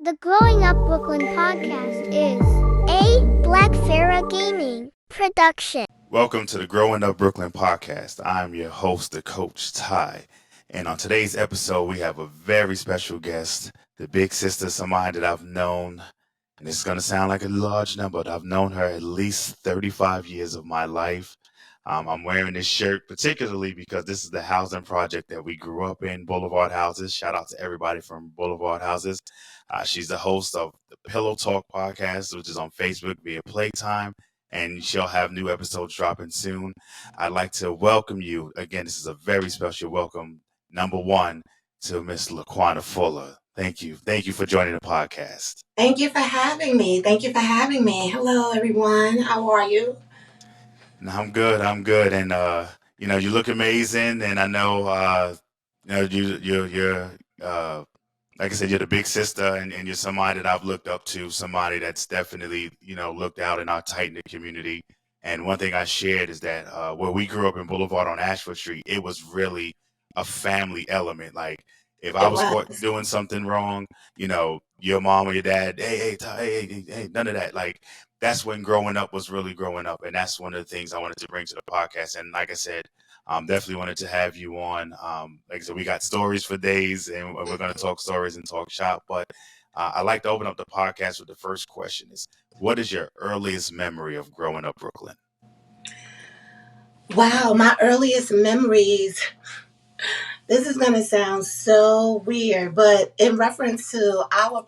The Growing Up Brooklyn podcast is a Black Sarah Gaming production. Welcome to the Growing Up Brooklyn podcast. I'm your host, the coach Ty. And on today's episode, we have a very special guest, the big sister, somebody that I've known, and it's going to sound like a large number, but I've known her at least 35 years of my life. I'm wearing this shirt particularly because this is the housing project that we grew up in, Boulevard Houses. Shout out to everybody from Boulevard Houses. She's the host of the Pillow Talk podcast, which is on Facebook via Playtime, and she'll have new episodes dropping soon. I'd like to welcome you. Again, this is a very special welcome, number one, to Miss LeQuana Fuller. Thank you. Thank you for joining the podcast. Thank you for having me. Hello, everyone. How are you? No, I'm good. And you look amazing. And I know, you're like I said, you're the big sister, and you're somebody that I've looked up to, somebody that's definitely, looked out in our tight-knit community. And one thing I shared is that where we grew up in Boulevard on Ashford Street, it was really a family element. Like, if I was caught doing something wrong, your mom or your dad, hey, none of that. Like, that's when growing up was really growing up. And that's one of the things I wanted to bring to the podcast. And like I said, definitely wanted to have you on. Like I said, we got stories for days, and we're going to talk stories and talk shop. But I like to open up the podcast with the first question is, what is your earliest memory of growing up Brooklyn? Wow, my earliest memories. This is going to sound so weird, but in reference to our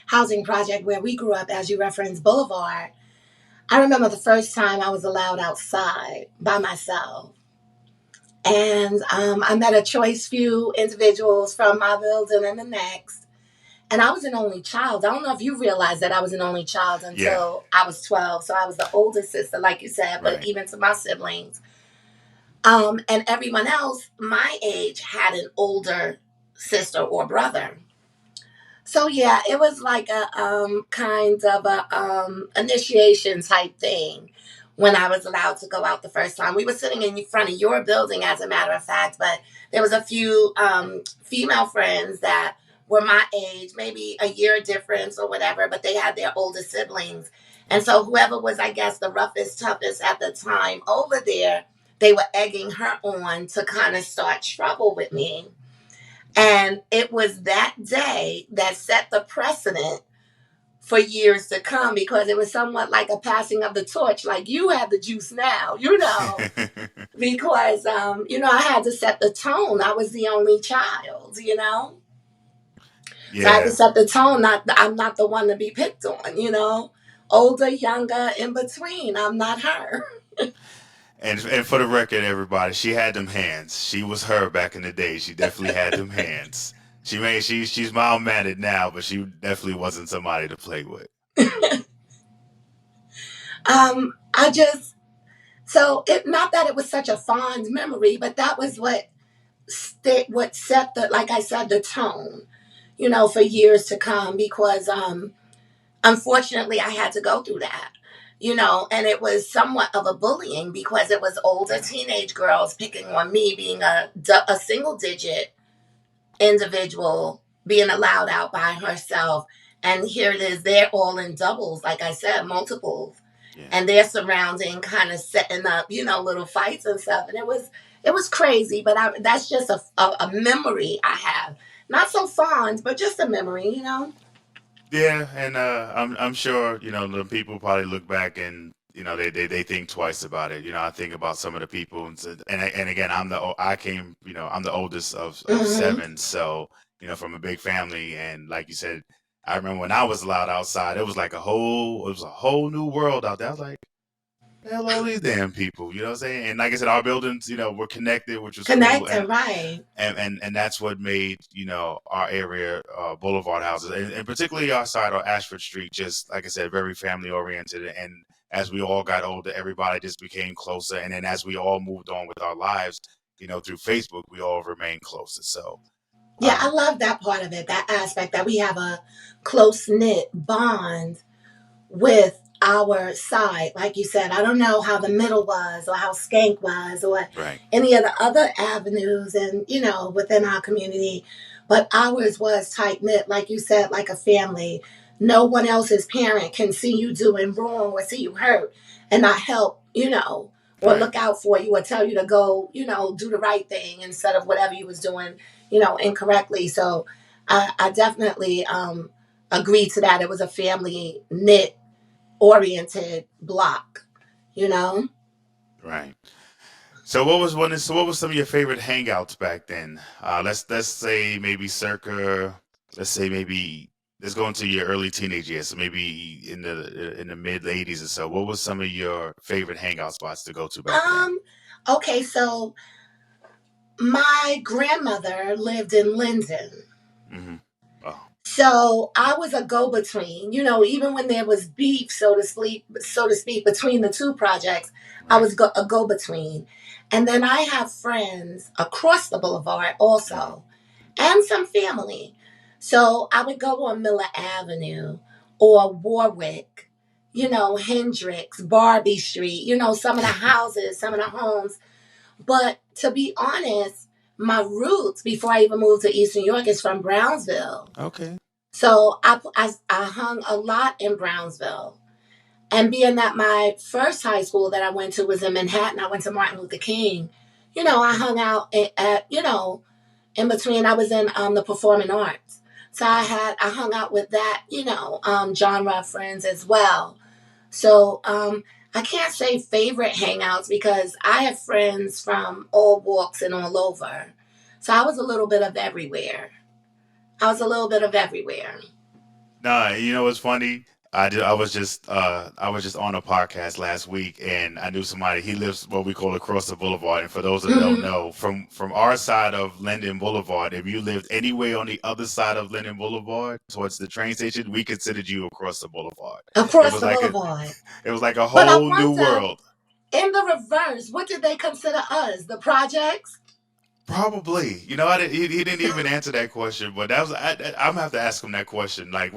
housing project where we grew up, as you referenced, Boulevard, I remember the first time I was allowed outside by myself. And I met a choice few individuals from my building and the next. And I was an only child. I don't know if you realized that I was an only child until I was 12. So I was the oldest sister, like you said, but Right. even to my siblings. And everyone else my age had an older sister or brother. So yeah, it was like a kind of a initiation type thing when I was allowed to go out the first time. We were sitting in front of your building, as a matter of fact, but there was a few female friends that were my age, maybe a year difference or whatever, but they had their older siblings. And so whoever was, I guess, the roughest, toughest at the time over there, they were egging her on to kind of start trouble with me. And it was that day that set the precedent for years to come, because it was somewhat like a passing of the torch. Like, you have the juice now, because, I had to set the tone. I was the only child, Yeah. So I had to set the tone. I'm not the one to be picked on, older, younger, in between. I'm not her. And for the record, everybody, she had them hands. She was her back in the day. She definitely had them hands. She's mild-mannered now, but she definitely wasn't somebody to play with. Not that it was such a fond memory, but that was what set the, like I said, the tone, for years to come, because unfortunately I had to go through that. And it was somewhat of a bullying, because it was older teenage girls picking on me, being a single digit individual, being allowed out by herself. And here it is, they're all in doubles, like I said, multiples. Yeah. And they're surrounding, kind of setting up, little fights and stuff. And it was crazy, but that's just a memory I have. Not so fond, but just a memory. Yeah, and I'm sure the people probably look back and they think twice about it. I think about some of the people, and again, I'm the oldest of seven, so from a big family, and like you said, I remember when I was allowed outside, it was a whole new world out there. I was like, hell, all these damn people, you know what I'm saying? And like I said, our buildings, were connected, which was cool. Right. And that's what made, our area, Boulevard Houses, and particularly our side on Ashford Street, just like I said, very family oriented. And as we all got older, everybody just became closer. And then as we all moved on with our lives, through Facebook, we all remained closer. So yeah, I love that part of it, that aspect, that we have a close-knit bond with our side. Like you said, I don't know how the middle was, or how Skank was, or right. any of the other avenues and, within our community. but ours was tight knit, like you said, like a family. No one else's parent can see you doing wrong or see you hurt and not help, or Right. look out for you or tell you to go, do the right thing instead of whatever you was doing, incorrectly. So I definitely agree to that. It was a family knit oriented block, you know? Right. So what was some of your favorite hangouts back then? Let's say maybe circa, let's say maybe let's go into your early teenage years, so maybe in the mid '80s or so. What was some of your favorite hangout spots to go to back then? Um, okay, so my grandmother lived in Linden. Hmm. Oh, So I was a go-between, even when there was beef, so to speak, between the two projects, I right. was a go-between. And then I have friends across the boulevard Hmm. also, and some family. So I would go on Miller Avenue or Warwick, Hendricks, Barbie Street, some of the houses, some of the homes. But to be honest, my roots before I even moved to East New York is from Brownsville. Okay. So I hung a lot in Brownsville. And being that my first high school that I went to was in Manhattan, I went to Martin Luther King. I hung out in between. I was in the performing arts. So Right. I hung out with that, genre of friends as well. So I can't say favorite hangouts because I have friends from all walks and all over. So I was a little bit of everywhere. I was a little bit of everywhere. Nah, you know what's funny? I was just on a podcast last week, and I knew somebody. He lives what we call across the boulevard. And for those that don't Hmm. know, from our side of Linden Boulevard, if you lived anywhere on the other side of Linden Boulevard towards the train station, we considered you across the boulevard. It Across was the like a boulevard. it was like a But I whole new wonder, world. in the reverse, what did they consider us? The projects? Probably. He didn't even answer that question, but I'm gonna have to ask him that question. Like,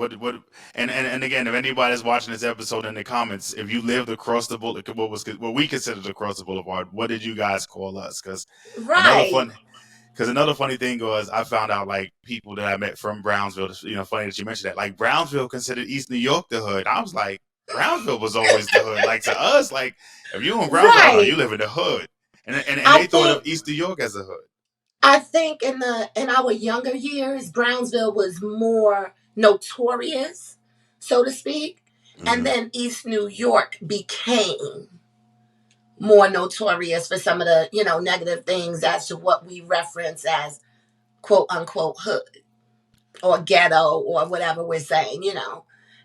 and again, if anybody's watching this episode in the comments, if you lived across the boulevard, what we considered across the boulevard, what did you guys call us? Another Right. fun, because another funny thing was I found out like people that I met from Brownsville. Funny that you mentioned that. Like Brownsville considered East New York the hood. I was like, Brownsville was always the hood. Like to us, like if you in Brownsville, oh, you Right. live in the hood, and I they thought of think East New York as a hood. I think in our younger years, Brownsville was more notorious, so to speak, and Hmm. then East New York became more notorious for some of the negative things as to what we reference as quote unquote hood or ghetto or whatever we're saying.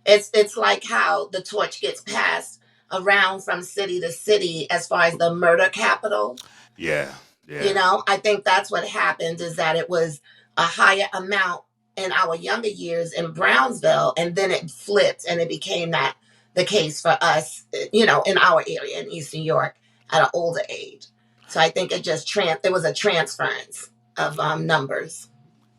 It's like how the torch gets passed around from city to city as far as the murder capital. Yeah, yeah, I think that's what happened is that it was a higher amount in our younger years in Brownsville, and then it flipped and it became that the case for us, in our area in East New York at an older age. So I think it was a transference of numbers.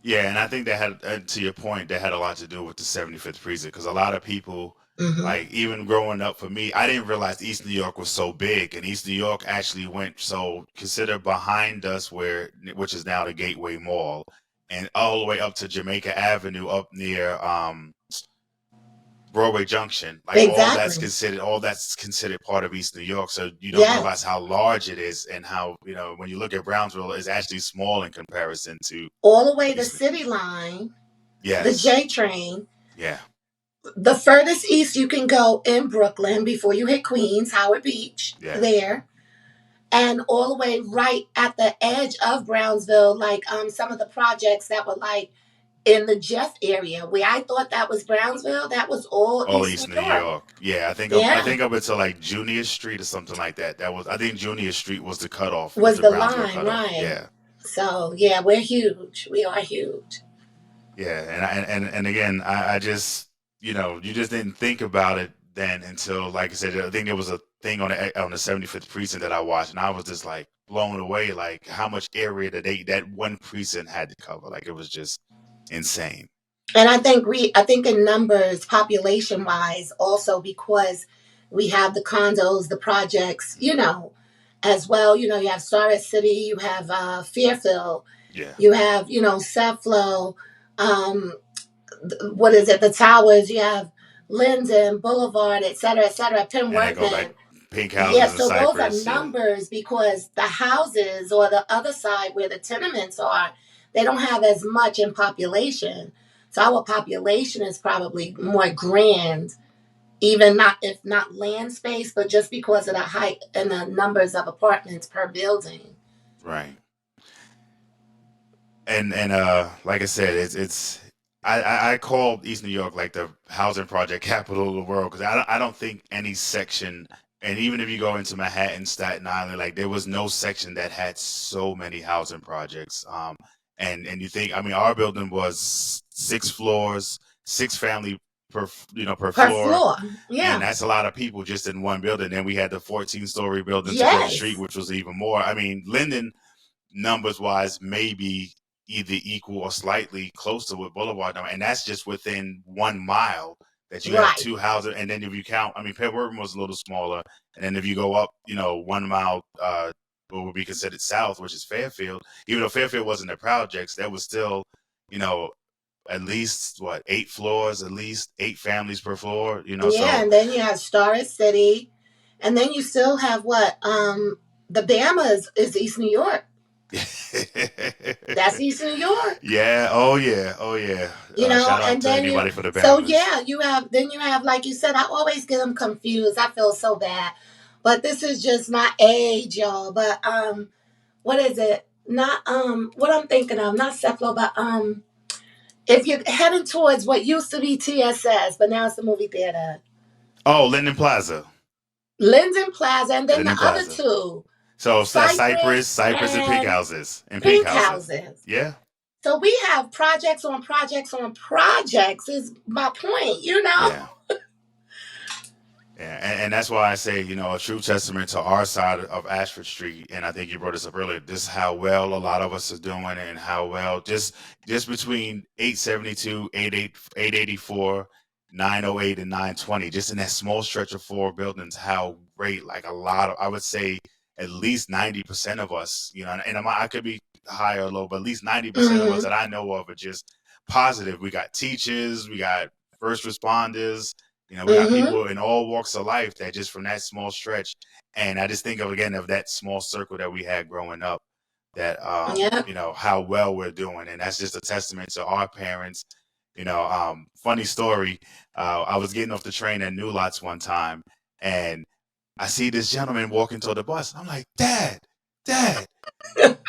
yeah. And I think that had, to your point, that had a lot to do with the 75th precinct because a lot of people, Hmm. like even growing up, for me, I didn't realize East New York was so big, and East New York actually went so consider behind us, which is now the Gateway Mall, and all the way up to Jamaica Avenue, up near Broadway Junction, like Exactly. all that's considered part of East New York. So you don't realize Yes. how large it is and how, when you look at Brownsville, it's actually small in comparison to All the way to East. City Line, the Yes. J train, Yeah. the furthest east you can go in Brooklyn before you hit Queens, Howard Beach, Yeah. there. And all the way right at the edge of Brownsville, like some of the projects that were like in the Jeff area, where I thought that was Brownsville, that was all All East New East New York. York. Yeah, I Yeah, think up until like Junior Street or something like that. I think Junior Street was the cutoff, was was the the Brownsville line, cutoff. right? Yeah. So yeah, we're huge. We are huge. Yeah. And again, I just, you just didn't think about it then until, like I said, I think there was a thing on the 75th precinct that I watched, and I was just like blown away, like how much area that one precinct had to cover. Like it was just insane. And I think in numbers, population wise, also because we have the condos, the projects, as well. You have Starrett City, you have Fairfield, Yeah. You have, Ceplo, um, what is it, the Towers, you have Linden, Boulevard, et cetera, Penn And they go like Workman. pink Yeah, houses in so those are Cypress. Yeah. numbers because the houses or the other side where the tenements are, they don't have as much in population. So our population is probably more grand, even not if not land space, but just because of the height and the numbers of apartments per building. Right. And like I said, it's I call East New York like the housing project capital of the world because I don't think any section, and even if you go into Manhattan, Staten Island, like there was no section that had so many housing projects. And you think, I mean, our building was 6 floors, 6 family per Per floor, floor. and Yeah. that's a lot of people just in one building. Then we had the 14-story buildings across the street, Yes. which was even more. I mean, Linden numbers wise maybe either equal or slightly close to what Boulevard number, and that's just within 1 mile that you have Right. two houses. And then if you count, I mean, Penn Workman was a little smaller, and then if you go up, 1 mile, what would be considered south, which is Fairfield. Even though Fairfield wasn't the projects, that was still, you know, at least what 8 floors, at least 8 families per floor. Yeah, So and then you have Star City, and then you still have what? The Bama is East New York. That's East New York. yeah, oh yeah, oh yeah. Shout out And to then anybody for the so Bahamas. yeah, you have like you said, I always get them confused. I feel so bad, but this is just my age, y'all. But what is it? Not what I'm thinking of, not Ceplo, but if you're heading towards what used to be TSS, but now it's the movie theater, Oh, Linden Plaza. Linden Plaza, and then the Linden other Plaza. two, So that's Cypress Cypress, and Pink and Houses, and Pink Pink Houses. Houses. Yeah, So we have projects on projects on projects. Is my point, yeah, yeah. And that's why I say, a true testament to our side of Ashford Street. And I think you brought this up earlier. This is how well a lot of us are doing, and how well just between 872, 884, 908, and 920, just in that small stretch of 4 buildings, how great. Like a lot of, I would say, at least 90% of us, and I could be high or low, but at least 90% of us Mm-hmm. that I know of are just positive. We got teachers, we got first responders, we got Mm-hmm. people in all walks of life that just from that small stretch. And I just think of that small circle that we had growing up, that, Yeah. how well we're doing. And that's just a testament to our parents. Funny story. I was getting off the train at New Lots one time, and I see this gentleman walking toward the bus. I'm like, Dad,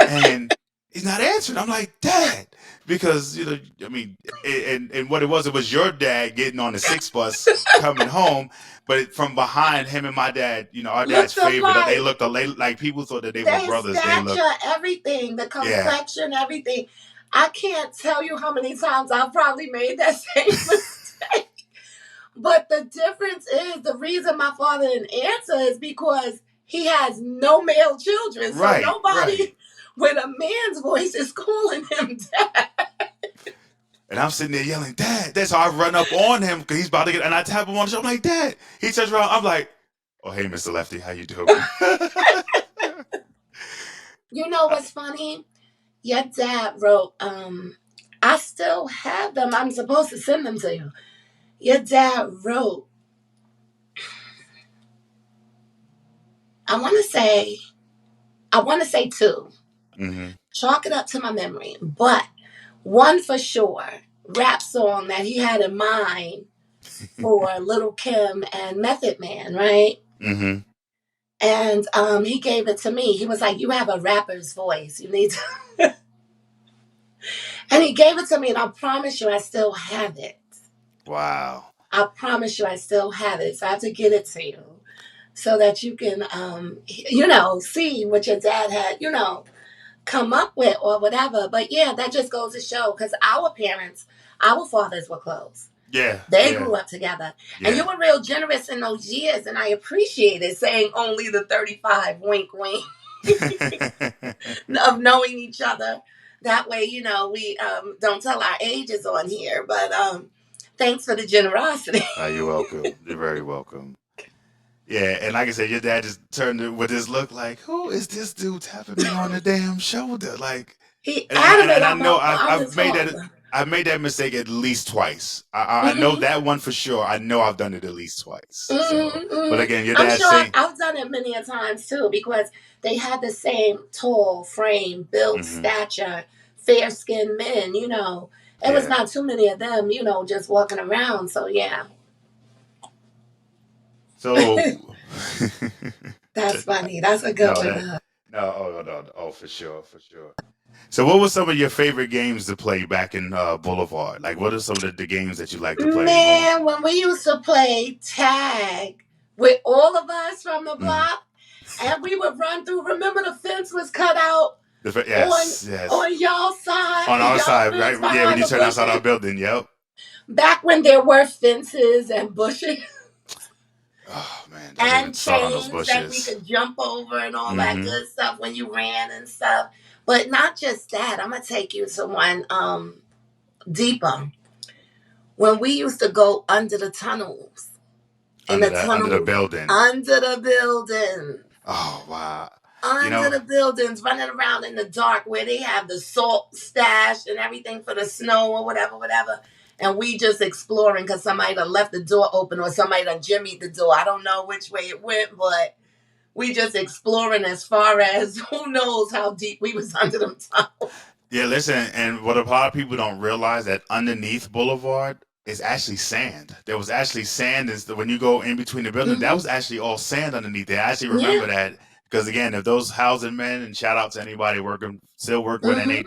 and he's not answering. I'm like, Dad, because I mean, and what it was your dad getting on the 6 bus coming home, but from behind him and my dad, our dad's Looked favorite. They alike. looked like people thought that they were Their brothers. They looked, stature, everything, the yeah, complexion, everything. I can't tell you how many times I've probably made that same mistake. But the difference is the reason my father didn't answer is because he has no male children. So right, nobody with a man's voice is calling him dad. And I'm sitting there yelling, Dad. That's how I run up on him because he's about to get, and I tap him on the shoulder. I'm like, Dad. He turns around. I'm like, oh, hey, Mr. Lefty, how you doing? You know what's funny? Your dad wrote, I still have them. I'm supposed to send them to you. Your dad wrote, I want to say two. Mm-hmm. Chalk it up to my memory. But one for sure, rap song that he had in mind for Little Kim and Method Man, right? Mm-hmm. And he gave it to me. He was like, you have a rapper's voice. You need to. And he gave it to me, and I promise you, I still have it. Wow. I promise you, I still have it. So I have to get it to you so that you can, see what your dad had, come up with or whatever. But yeah, that just goes to show because our fathers were close. Yeah. They yeah. grew up together. Yeah. And you were real generous in those years. And I appreciate it, saying only the 35, wink, wink, of knowing each other. That way, we don't tell our ages on here. But thanks for the generosity. You're welcome. You're very welcome. Yeah, and like I said, your dad just turned it with his look like, who is this dude tapping me on the damn shoulder? Like, He And adamant I know I'm his father. I've made that mistake at least twice. I know that one for sure. I know I've done it at least twice. So, but Mm-hmm. again, your I'm dad's sure saying, I've done it many a times too because they had the same tall frame, build, hmm stature, fair skinned men, It was yeah. not too many of them, just walking around. So yeah. So That's funny. That's a good no, one. that no, oh, for sure, for sure. So, what were some of your favorite games to play back in Boulevard? Like, what are some of the games that you like to play? Man, when we used to play tag with all of us from the Mhm. block, and we would run through. Remember, the fence was cut out on Yes, yes. on y'all side, On our y'all side, fence right? Yeah, when behind you the turn outside our bushes. building, yep. Back when there were fences and bushes Oh man, don't even and start on those chains that we bushes. could jump over and all that Mm-hmm. good stuff when you ran and stuff. But not just that. I'm gonna take you to one deeper. When we used to go under the tunnels, in the Under the tunnels, building. under the buildings. Oh wow. You Under know, the buildings, running around in the dark where they have the salt stash and everything for the snow or whatever, whatever. And we just exploring because somebody done left the door open or somebody done jimmied the door. I don't know which way it went, but we just exploring as far as who knows how deep we was under them tunnels. yeah, listen, and what a lot of people don't realize that underneath Boulevard is actually sand. There was actually sand when you go in between the buildings. That Mm-hmm. was actually all sand underneath there. I actually Yeah. remember that because again, if those housing men, and shout out to anybody still working with Mm-hmm.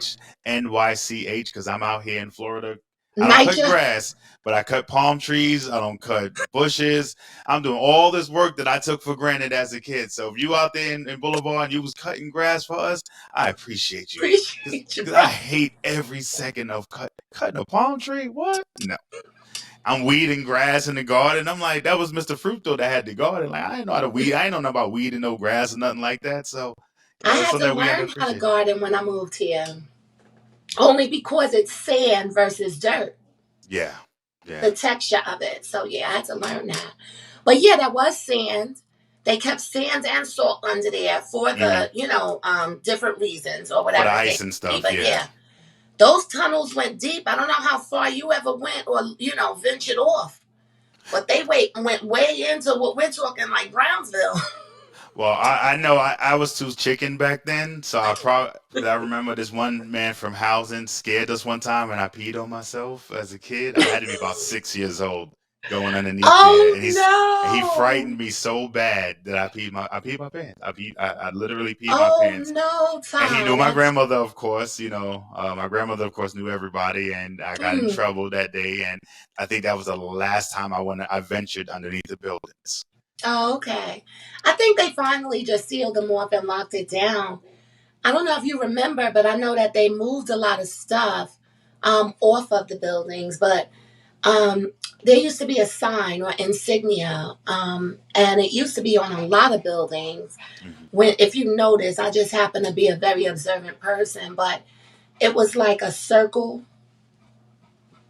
NYCH, because I'm out here in Florida. I don't cut Niger. grass, but I cut palm trees. I don't cut bushes. I'm doing all this work that I took for granted as a kid. So if you out there in Boulevard and you was cutting grass for us, I appreciate you. Appreciate you, Because bro. I hate every second of cutting a palm tree. What? No. I'm weeding grass in the garden. I'm like, that was Mr. Fruito that had the garden. Like, I didn't know how to weed. I didn't know nothing about weeding no grass or nothing like that. So, I it's had something to that we had to learn how to appreciate. garden when I moved here. Only because it's sand versus dirt. Yeah. The Yeah. texture of it. So yeah, I had to learn that. But yeah, that was sand. They kept sand and salt under there for hmm the, different reasons or For the whatever they ice and be. stuff. But Yeah. yeah, those tunnels went deep. I don't know how far you ever went or, ventured off. But they went way into what we're talking like Brownsville. Well, I know I was too chicken back then, so I remember this one man from housing scared us one time, and I peed on myself as a kid. I had to be about 6 years old, going underneath there, Oh and he no. frightened me so bad that I peed my pants. I literally peed my Oh pants, no, and he Ty. knew my That's grandmother, of course. My grandmother, of course, knew everybody, and I got in mm. trouble that day, and I think that was the last time I ventured underneath the buildings. Oh, okay. I think they finally just sealed them off and locked it down. I don't know if you remember, but I know that they moved a lot of stuff off of the buildings. But um, there used to be a sign or insignia, and it used to be on a lot of buildings. Mhm. When, if you notice, I just happen to be a very observant person, but it was like a circle.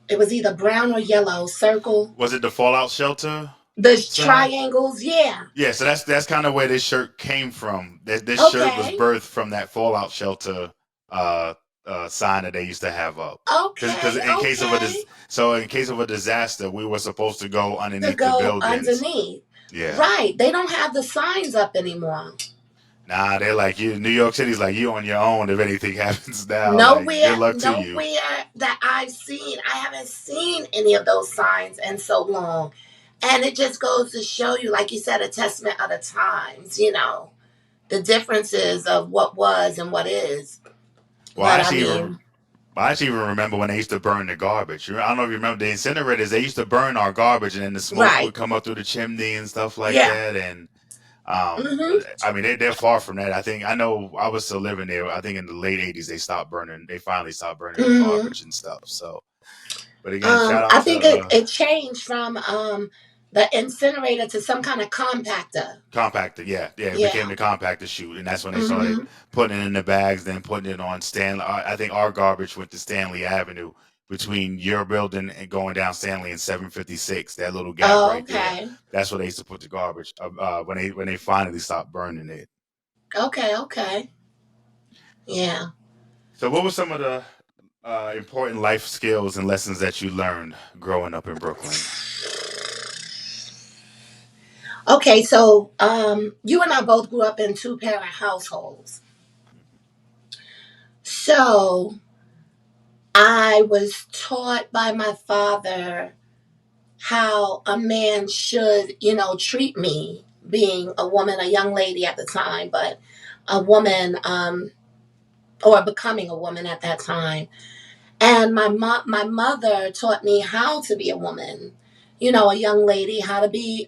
It was either brown or yellow circle. Was it the Fallout Shelter? The Sign? triangles, yeah. Yeah, so that's kind of where this shirt came from. This shirt was Okay, birthed from that Fallout Shelter uh, sign that they used to have up. Because okay, okay. in case of a disaster, we were supposed to go To underneath the go buildings. underneath. Yeah. Right. They don't have the signs up anymore. Nah, they're like you. New York City's like you on your own if anything happens now. Like Nowhere, good luck to you. nowhere that I've seen, I haven't seen any of those signs in so long. And it just goes to show you, like you said, a testament of the times, the differences of what was and what is. Well, I But I actually even mean, I actually even remember when they used to burn the garbage. I don't know if you remember the incinerators. They used to burn our garbage, and then the smoke would right. come up through the chimney and stuff like Yeah. that. And Mm-hmm. I mean, they're far from that. I know I was still living there. I think in the late '80s they stopped burning. They finally stopped burning the Mm-hmm. garbage and stuff. So, but again, shout I out to think it changed from the incinerator to some kind of compactor. compactor. Yeah, yeah, it became Yeah. the compactor chute, and that's when they started Mm-hmm. putting it in the bags, then putting it on Stanley. I think our garbage went to Stanley Avenue between your building and going down Stanley and 756. That little gap Oh, right there. okay. That's where they used to put the garbage. When they finally stopped burning it. Okay, okay. Yeah. So, what were some of the important life skills and lessons that you learned growing up in Brooklyn? Okay, so you and I both grew up in two-parent households. So I was taught by my father how a man should, treat me, being a woman, a young lady at the time, but a woman, or becoming a woman at that time. And my mother taught me how to be a woman, a young lady, how to be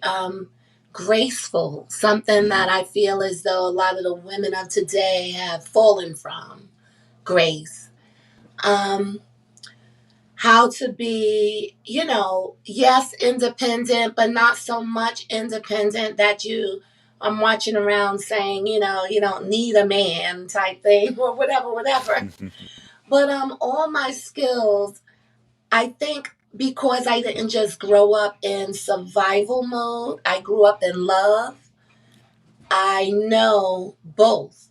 graceful, something Mm-hmm. that I feel as though a lot of the women of today have fallen from, grace. Um, how to be, yes, independent, but not so much independent that you are marching around saying, you don't need a man type thing or whatever, whatever. But all my skills, I think because I didn't just grow up in survival mode, I grew up in love. I know both.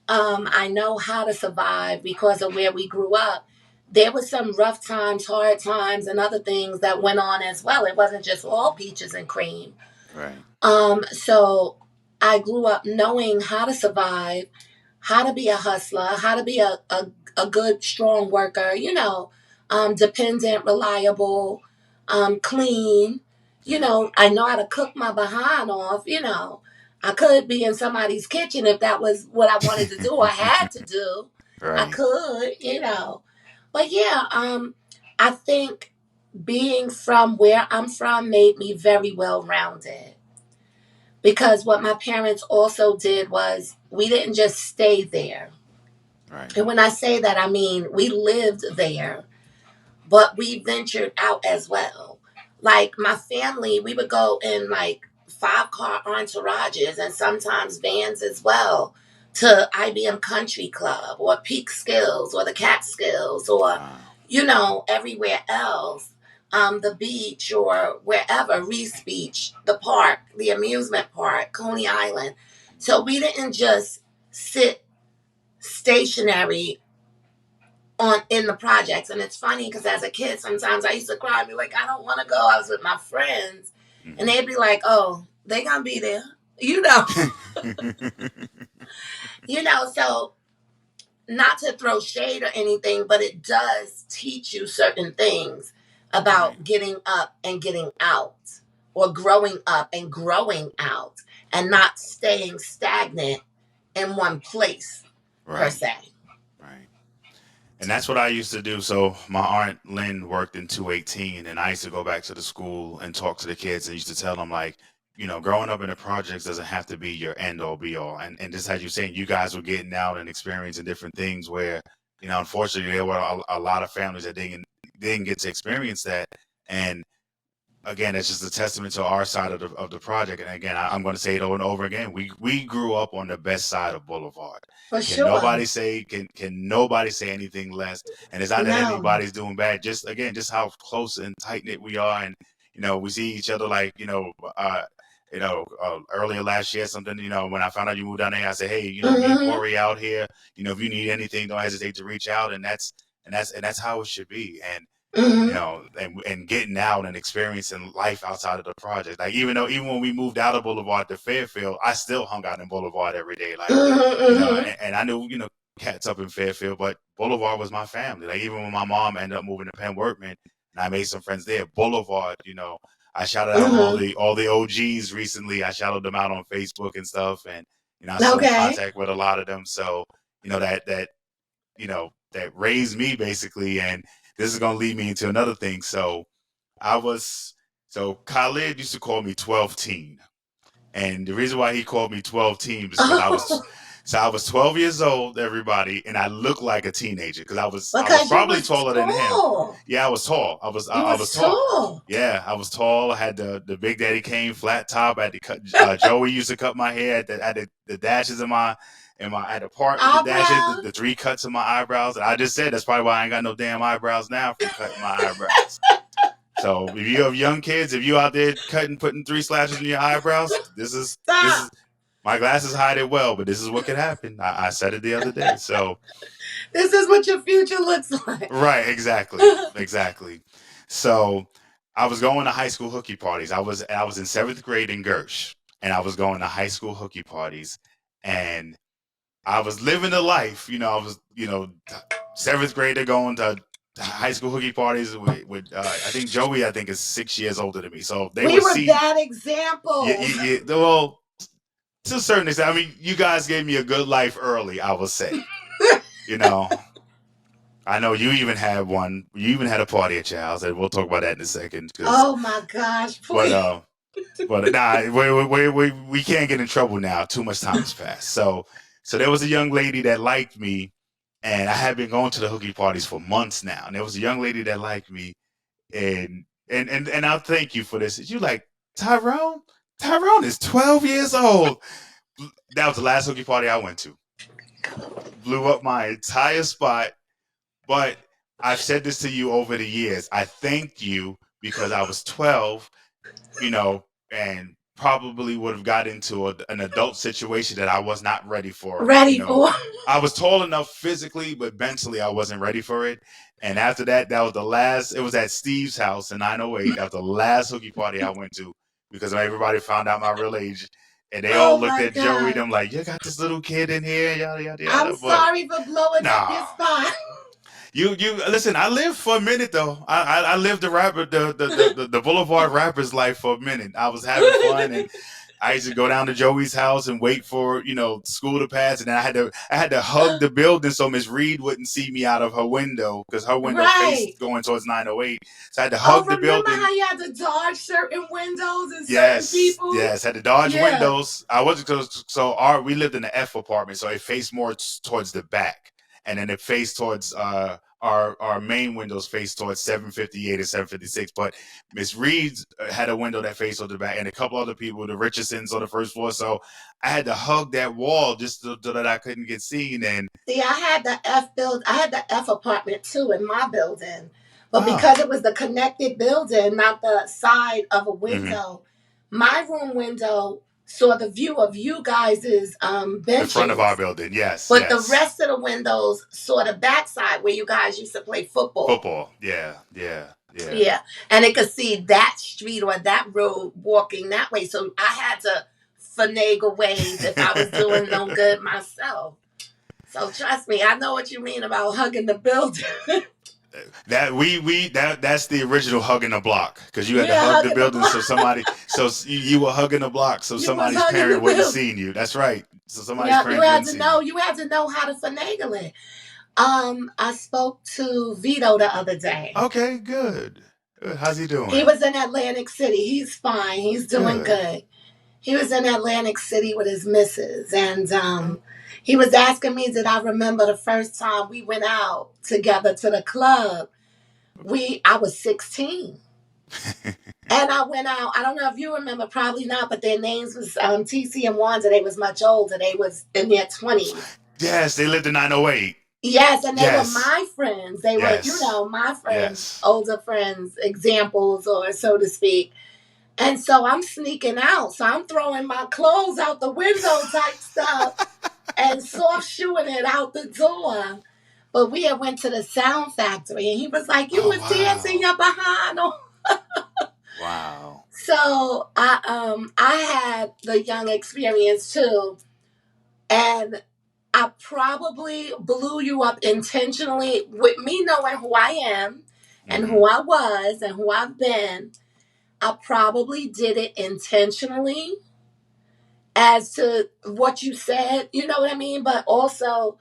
I know how to survive because of where we grew up. There was some rough times, hard times, and other things that went on as well. It wasn't just all peaches and cream. Right. So I grew up knowing how to survive, how to be a hustler, how to be a good, strong worker, dependent, reliable, clean. Yeah. I know how to cook my behind off, I could be in somebody's kitchen if that was what I wanted to do or had to do. I Right. could. But yeah, I think being from where I'm from made me very well rounded. Because what my parents also did was we didn't just stay there. Right. And when I say that, I mean we lived there, but we ventured out as well. Like my family, we would go in like 5-car entourages and sometimes vans as well to IBM Country Club or Peak Skills or the Catskills or, Wow. everywhere else. The beach or wherever, Reese Beach, the park, the amusement park, Coney Island. So we didn't just sit stationary on in the projects. And it's funny because as a kid, sometimes I used to cry and be like, I don't want to go. I was with my friends, and Mm-hmm. they'd be like, oh, they gonna be there, you know, So not to throw shade or anything, but it does teach you certain things Right. about getting up and getting out, or growing up and growing out, and not staying stagnant in one place per Right. se. Right. And that's what I used to do. So my aunt Lynn worked in 218, and I used to go back to the school and talk to the kids, and used to tell them like, growing up in the projects doesn't have to be your end all be all. And just as you're saying, you guys were getting out and experiencing different things where, unfortunately there were a lot of families that didn't get to experience that. And again, it's just a testament to our side of the project. And again, I'm going to say it over and over again. We grew up on the best side of Boulevard. For Can sure. nobody say can nobody say anything less? And it's not that No. anybody's doing bad. Just again, just how close and tight knit we are, and we see each other like earlier last year, something, when I found out you moved down there, I said, hey, me and Mm-hmm. Corey out here, if you need anything, don't hesitate to reach out. And that's how it should be. And Mm-hmm. and getting out and experiencing life outside of the project. Like even when we moved out of Boulevard to Fairfield, I still hung out in Boulevard every day. Like, Mm-hmm. and I knew, cats up in Fairfield, but Boulevard was my family. Like even when my mom ended up moving to Penn Workman and I made some friends there, Boulevard, I shouted out all Mm-hmm. the OGs recently. I shouted them out on Facebook and stuff, and I'm still in Okay. contact with a lot of them. So, that raised me basically. And this is going to lead me into another thing. So I was, so Khalid used to call me 12 teen. And the reason why he called me 12 teen is because Oh, I was 12 years old, everybody, and I looked like a teenager because I was because you probably was taller than him. tall. Yeah, I was tall. You I was was tall. tall. Yeah, I was tall. I had the Big Daddy Kane flat top. I had to cut. Joey used to cut my hair. I had the dashes I had a part with the dashes, Eyebrows. the 3 cuts in my eyebrows. And I just said that's probably why I ain't got no damn eyebrows now from cutting my eyebrows. So if you have young kids, if you out there putting 3 slashes in your eyebrows, this is Stop. my glasses hide it well, but this is what could happen. I said it the other day. So This is what your future looks like. Right, exactly. So I was going to high school hooky parties. I was in 7th grade in Gersh, and I was going to high school hooky parties, and I was living the life. I was 7th grader going to high school hooky parties with I think Joey, I think, is 6 years older than me, so they We would were see. bad examples. Well, to a certain extent, I mean, you guys gave me a good life early, I would say. I know you even had one. You even had a party at your house, and we'll talk about that in a second. Oh my gosh! Please. But nah, we can't get in trouble now. Too much time has passed. So there was a young lady that liked me, and I had been going to the hooky parties for months now. And there was a young lady that liked me, and I'll thank you for this. You like Tyrone? Tyrone is 12 years old. That was the last hooky party I went to. Blew up my entire spot. But I've said this to you over the years. I thanked you because I was 12, and probably would have got into an adult situation that I was not ready for. I was tall enough physically, but mentally I wasn't ready for it. And after that, that was the last. It was at Steve's house in 908. That was the last hooky party I went to because everybody found out my real age. And they all looked at Joey and I'm like, you got this little kid in here, yada, yada, yada. I'm sorry for blowing up your spot. You listen. I lived for a minute though. I lived the Boulevard rapper's life for a minute. I was having fun, and I used to go down to Joey's house and wait for school to pass, and then I had to hug the building so Miss Reed wouldn't see me out of her window because her window faced going towards 908. So I had to hug the building. Remember how you had to dodge certain windows and certain people? Yes, had to dodge windows. I wasn't we lived in the F apartment, so it faced more towards the back. And then it faced towards our main windows faced towards 758 and 756. But Miss Reed had a window that faced on the back, and a couple other people, the Richardsons on the first floor. So I had to hug that wall just so that I couldn't get seen. And see, I had the F apartment too in my building, but because it was the connected building, not the side of a window, my room window saw the view of you guys' benches. The front of our building, yes. But the rest of the windows saw the backside where you guys used to play football. Yeah. And it could see that street or that road walking that way. So I had to finagle ways if I was doing no good myself. So trust me, I know what you mean about hugging the building. That's the original hugging the block because you had to hug the building so you were hugging the block so somebody's parent wouldn't see you. That's right. So somebody's parent wouldn't see you. You had to know how to finagle it. I spoke to Vito the other day. Okay, good. How's he doing? He was in Atlantic City. He's fine. He's doing good. He was in Atlantic City with his missus, and he was asking me, did I remember the first time we went out together to the club? I was 16. And I went out, I don't know if you remember, probably not, but their names was TC and Wanda. They was much older. They was in their 20s. Yes, they lived in 908. Yes, and they were my friends. They were, my friends, older friends, examples, or so to speak. And so I'm sneaking out. So I'm throwing my clothes out the window type stuff and soft shoeing it out the door. But we had went to the Sound Factory, and he was like, you was dancing your behind on. Wow. So I had the young experience too. And I probably blew you up intentionally with me knowing who I am and who I was and who I've been. I probably did it intentionally as to what you said, you know what I mean? But also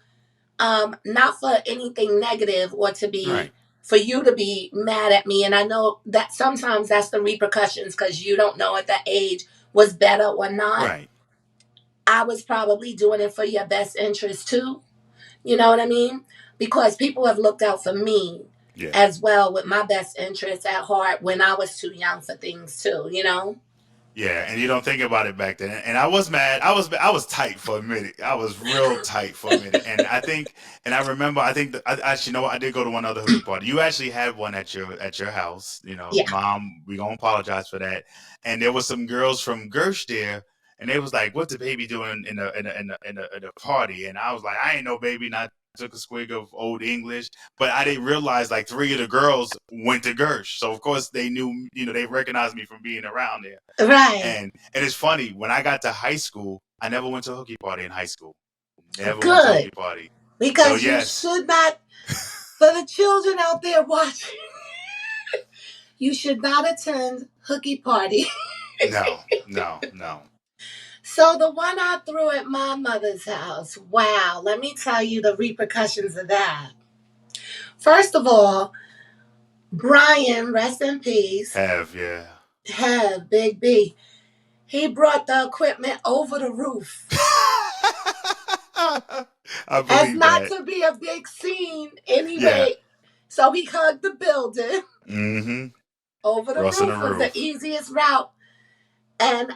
not for anything negative or to be, for you to be mad at me. And I know that sometimes that's the repercussions because you don't know at that age was better or not. Right. I was probably doing it for your best interest too. You know what I mean? Because people have looked out for me as well with my best interests at heart when I was too young for things too, you know? Yeah, and you don't think about it back then. And I was mad. I was tight for a minute. I was real tight for a minute. And I remember, actually, I did go to one other hookah party. You actually had one at your house. Mom, we gonna apologize for that. And there was some girls from Gersh there, and they was like, "What's the baby doing in a party?" And I was like, "I ain't no baby, not took a swig of Old English, but I didn't realize like 3 of the girls went to Gersh. So of course they knew, they recognized me from being around there. Right. And it's funny, when I got to high school, I never went to a hookie party in high school. Never went to a Good. hookie party. So Because you yes. should not, for the children out there watching, you should not attend hooky party. No. So the one I threw at my mother's house, wow, let me tell you the repercussions of that. First of all, Brian, rest in peace. Have Big B. He brought the equipment over the roof. I believe As not that. to be a big scene anyway. Yeah. So he hugged the building. Mm-hmm. Over the roof was the easiest route. And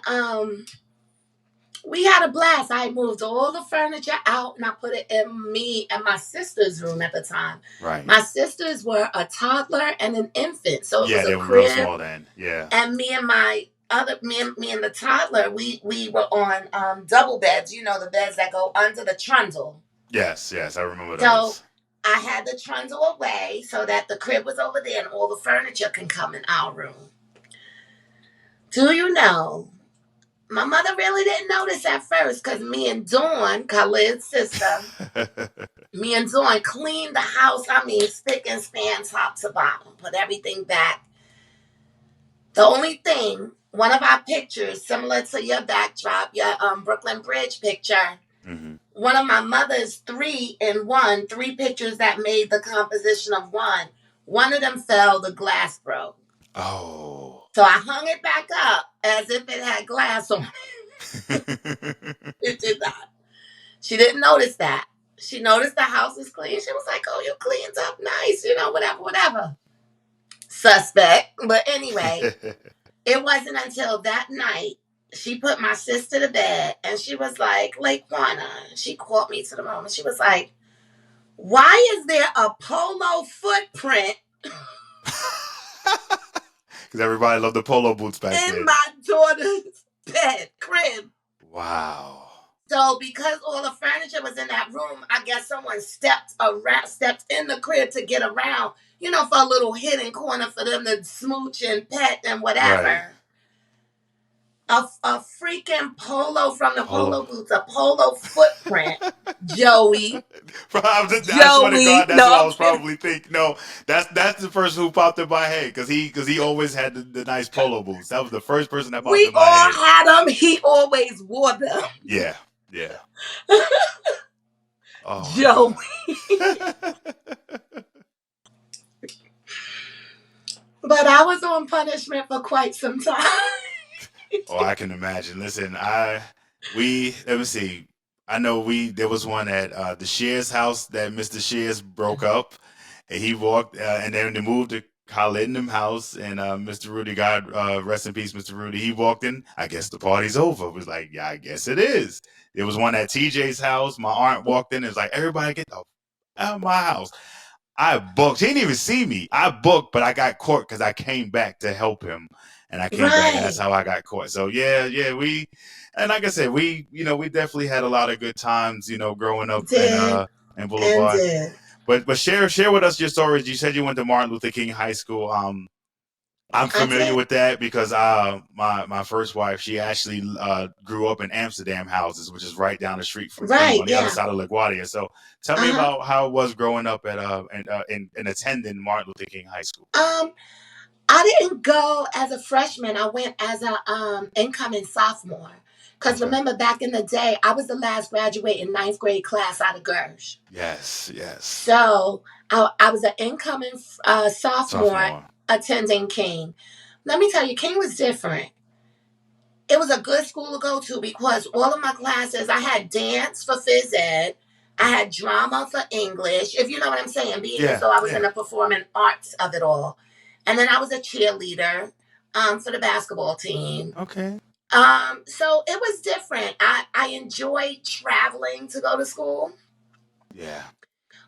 we had a blast. I moved all the furniture out and I put it in me and my sister's room at the time. Right. My sisters were a toddler and an infant. So it was a they were crib. real small then. Yeah. And me and the toddler, we were on double beds, the beds that go under the trundle. Yes, I remember those. So I had the trundle away so that the crib was over there and all the furniture can come in our room. Do you know, my mother really didn't notice at first because me and Dawn, Khalid's sister, me and Dawn cleaned the house. I mean, spick and span, top to bottom, put everything back. The only thing, one of our pictures, similar to your backdrop, your Brooklyn Bridge picture, one of my mother's 3 pictures that made the composition of one of them fell, the glass broke. Oh. So I hung it back up as if it had glass on it. It did not. She didn't notice that. She noticed the house was clean. She was like, oh, you cleaned up nice, whatever. Suspect. But anyway, it wasn't until that night she put my sister to bed and she was like, LeQuana. She called me to the room and she was like, why is there a polo footprint? Because everybody loved the polo boots back then. In my daughter's crib. Wow. So because all the furniture was in that room, I guess someone stepped in the crib to get around, for a little hidden corner for them to smooch and pet and whatever. Right. A freaking polo from the polo boots, a polo footprint, Joey. I swear to God, that's what I was probably thinking. No, that's the person who popped in my head because he always had the nice polo boots. That was the first person that popped in my head. We all had them. He always wore them. Yeah. Oh, Joey. But I was on punishment for quite some time. Oh, I can imagine. Listen, let me see. I know there was one at the Shears house that Mr. Shears broke up, and he walked, and then they moved to Khalid's house, and Mr. Rudy, God rest in peace, Mr. Rudy, he walked in. I guess the party's over. It was like, yeah, I guess it is. There was one at TJ's house. My aunt walked in. It was like, everybody get out of my house. I booked. He didn't even see me. I booked, but I got caught because I came back to help him. And I came back, and that's how I got caught. So yeah, and like I said, we definitely had a lot of good times, growing up in Boulevard. But share with us your stories. You said you went to Martin Luther King High School. I'm familiar with that because my first wife, she actually grew up in Amsterdam houses, which is right down the street from me on the other side of LaGuardia. So tell me about how it was growing up at and attending Martin Luther King High School. I didn't go as a freshman. I went as a incoming sophomore. Because remember, back in the day, I was the last graduating 9th grade class out of Gersh. Yes. So I was an incoming sophomore attending King. Let me tell you, King was different. It was a good school to go to because all of my classes, I had dance for phys ed. I had drama for English, if you know what I'm saying. So I was in the performing arts of it all. And then I was a cheerleader for the basketball team. Okay. So it was different. I enjoyed traveling to go to school. Yeah.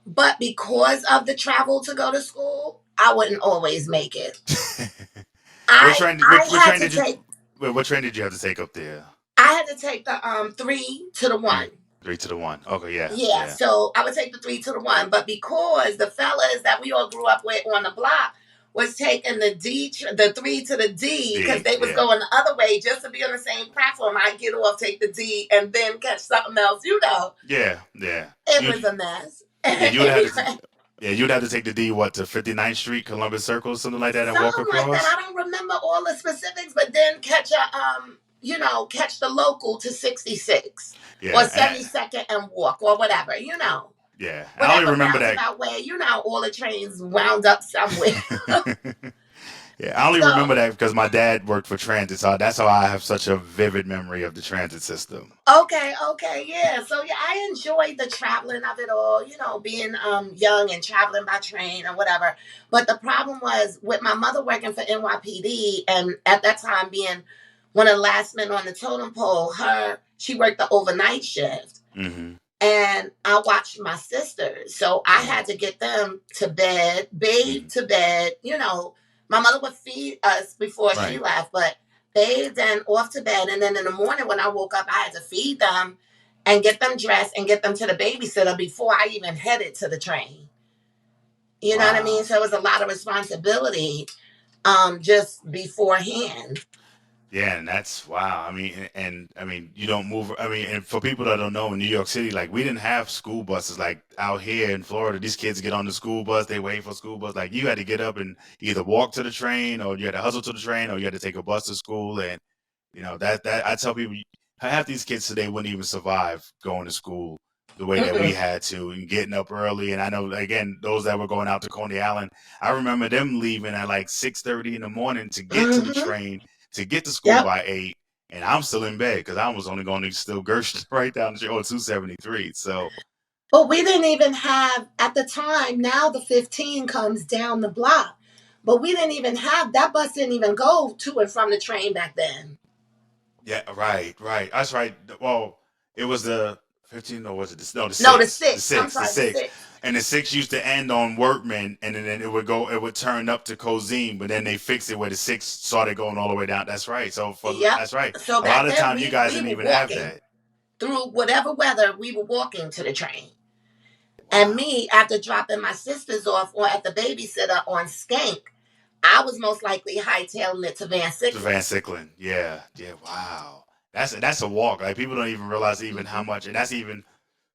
But because of the travel to go to school, I wouldn't always make it. What train did you have to take up there? I had to take the 3 to the 1. 3 to 1. Okay, yeah, Yeah, yeah, so I would take the 3 to 1. But because the fellas that we all grew up with on the block was taking the 3 to the D, because they was yeah, going the other way just to be on the same platform. I'd get off, take the D, and then catch something else. yeah, yeah. It You was a mess. yeah, you would have to. Anyway, Yeah, you'd have to take the D what to 59th Street, Columbus Circle, something like that, and walk something like that. across. I don't remember all the specifics, but then catch the local to 66 or Yeah, 72nd and walk or whatever. yeah. I only Whatever remember that. roundabout way, all the trains wound up somewhere. Yeah, I only So, remember that because my dad worked for transit, so that's how I have such a vivid memory of the transit system. okay, yeah. So yeah, I enjoyed the traveling of it all, being young and traveling by train or whatever. But the problem was with my mother working for NYPD and at that time being one of the last men on the totem pole, she worked the overnight shift. Mm-hmm. And I watched my sisters. So I Right. had to get them to bed, Mm-hmm. bathe to bed. My mother would feed us before she Right. left, but bathed and off to bed. And then in the morning when I woke up, I had to feed them and get them dressed and get them to the babysitter before I even headed to the train. You know what I mean? Wow. So it was a lot of responsibility just beforehand. Yeah, and that's wow. I mean, and I mean, you don't move. I mean, and for people that don't know, in New York City, like we didn't have school buses. Like out here in Florida, these kids get on the school bus, they wait for school bus. Like you had to get up and either walk to the train, or you had to hustle to the train, or you had to take a bus to school. And that I tell people, half these kids today wouldn't even survive going to school the way that we Mm-mm. had to and getting up early. And I know again those that were going out to Coney Island, I remember them leaving at like 6:30 in the morning to get to the Mm-hmm. train to get to school Yep. by 8. And I'm still in bed because I was only going to still Gersh right down the street, 273. So But we didn't even have, at the time, now the 15 comes down the block. But we didn't even have, that bus didn't even go to and from the train back then. yeah, right. That's right. Well, it was the 15, or was it the No, the 6? The 6. I'm 6, the sorry, the 6. 6. And the 6 used to end on Workman, and then it would turn up to Cozine, but then they fixed it where the 6 started going all the way down. That's right. So Yep. that's right. So A lot back of then, time you guys we didn't were even have walking that. through whatever weather, we were walking to the train. And Wow. me, after dropping my sisters off or at the babysitter on Skank, I was most likely hightailing it to Van To Sicklen. Van Sicklen. Yeah. Yeah. Wow. That's a walk. Like people don't even realize even how Mm-hmm. much, and that's even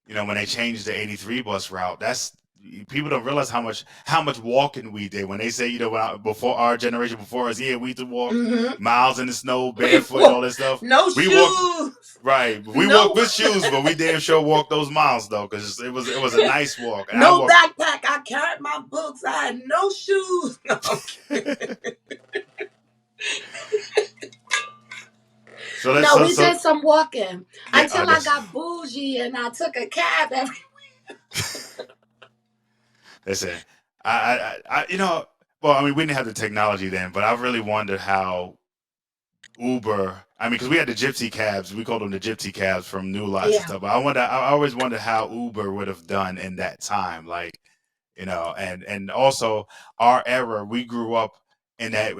when they changed the 83 bus route, that's people don't realize how much walking we did. When they say, before our generation, before us, yeah, we used to walk Mm-hmm. miles in the snow, We barefoot, and all walk, this stuff. no We walked shoes, right. We walked no with shoes, but we damn sure walked those miles though, because it was a nice walk, and I no walked. backpack. I carried my books. I had no shoes. No, I'm kidding. So let's No, so we so did some walking yeah. until I That's got bougie and I took a cab. listen. Well, I mean, we didn't have the technology then, but I really wondered how Uber. I mean, because we had the gypsy cabs. We called them the gypsy cabs from New Lots and Yeah. stuff. But I always wondered how Uber would have done in that time. Like, and also our era, we grew up in that.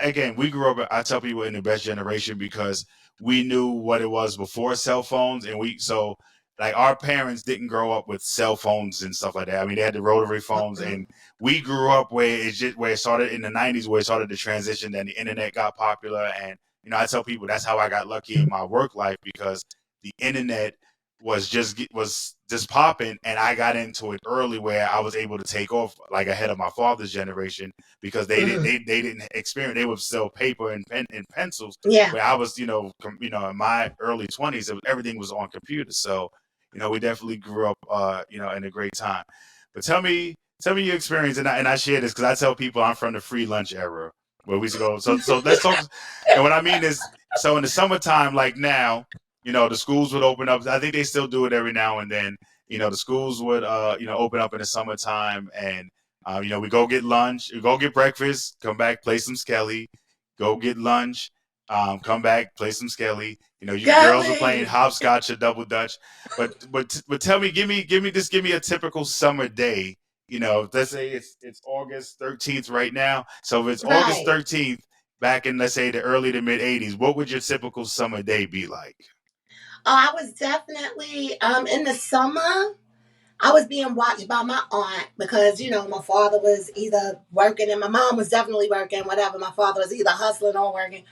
Again, we grew up. I tell people in the best generation because we knew what it was before cell phones, and so like our parents didn't grow up with cell phones and stuff like that. I mean, they had the rotary phones, Mm-mm. and we grew up where it started in the '90s, where it started to transition. Then the internet got popular, and I tell people that's how I got lucky in my work life because the internet was just popping, and I got into it early where I was able to take off like ahead of my father's generation because Mm. they didn't experience. They would sell paper and pen and pencils, Yeah. where I was in my early 20s everything was on computers. So we definitely grew up in a great time. But tell me your experience, and I share this because I tell people I'm from the free lunch era where we used to go. So let's talk. And what I mean is, so in the summertime, like now, the schools would open up. I think they still do it every now and then. The schools would open up in the summertime, and we go get lunch, we go get breakfast, come back, play some Skelly, go get lunch, come back, play some Skelly. You girls were playing Golly. hopscotch or double dutch. But tell me, give me a typical summer day. Let's say it's August 13th right now. So if it's August Right. 13th back in, let's say, the early to mid 80s, what would your typical summer day be like? I was definitely in the summer. I was being watched by my aunt because, my father was either working and my mom was definitely working, whatever. My father was either hustling or working.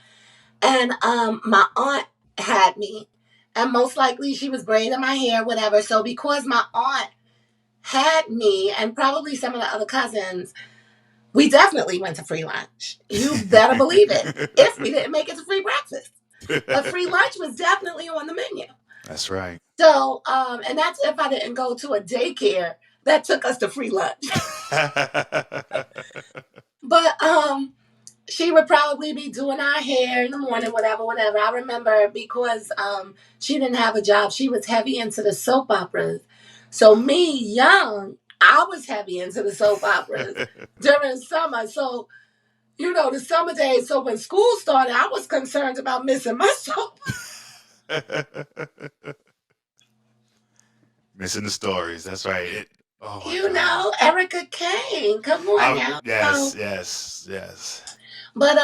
And my aunt had me. And most likely she was braiding my hair, whatever. So because my aunt had me and probably some of the other cousins, we definitely went to free lunch. You better believe it. If we didn't make it to free breakfast. But free lunch was definitely on the menu. That's right. So, and that's if I didn't go to a daycare that took us to free lunch. But she would probably be doing our hair in the morning, whatever. I remember because she didn't have a job, she was heavy into the soap operas. So me, young, I was heavy into the soap operas during summer. So, the summer days. So when school started, I was concerned about missing my soap. Missing the stories. That's right. Erica Kane. Come on now. Yes. But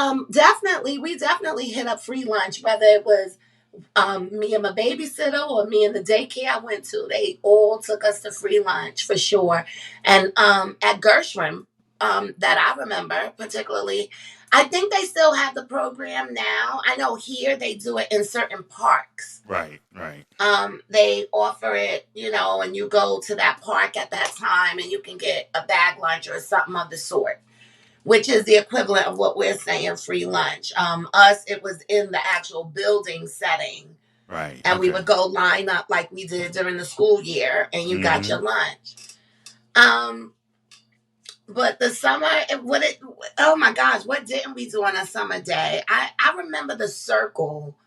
we definitely hit up free lunch, whether it was me and my babysitter or me and the daycare I went to. They all took us to free lunch for sure. And at Gershwin, that I remember particularly, I think they still have the program now. I know here they do it in certain parks. Right. They offer it, and you go to that park at that time and you can get a bag lunch or something of the sort, which is the equivalent of what we're saying free lunch. Us, it was in the actual building setting. Right. And we would go line up like we did during the school year and you got your lunch. But the summer, oh my gosh, what didn't we do on a summer day? I remember the circle.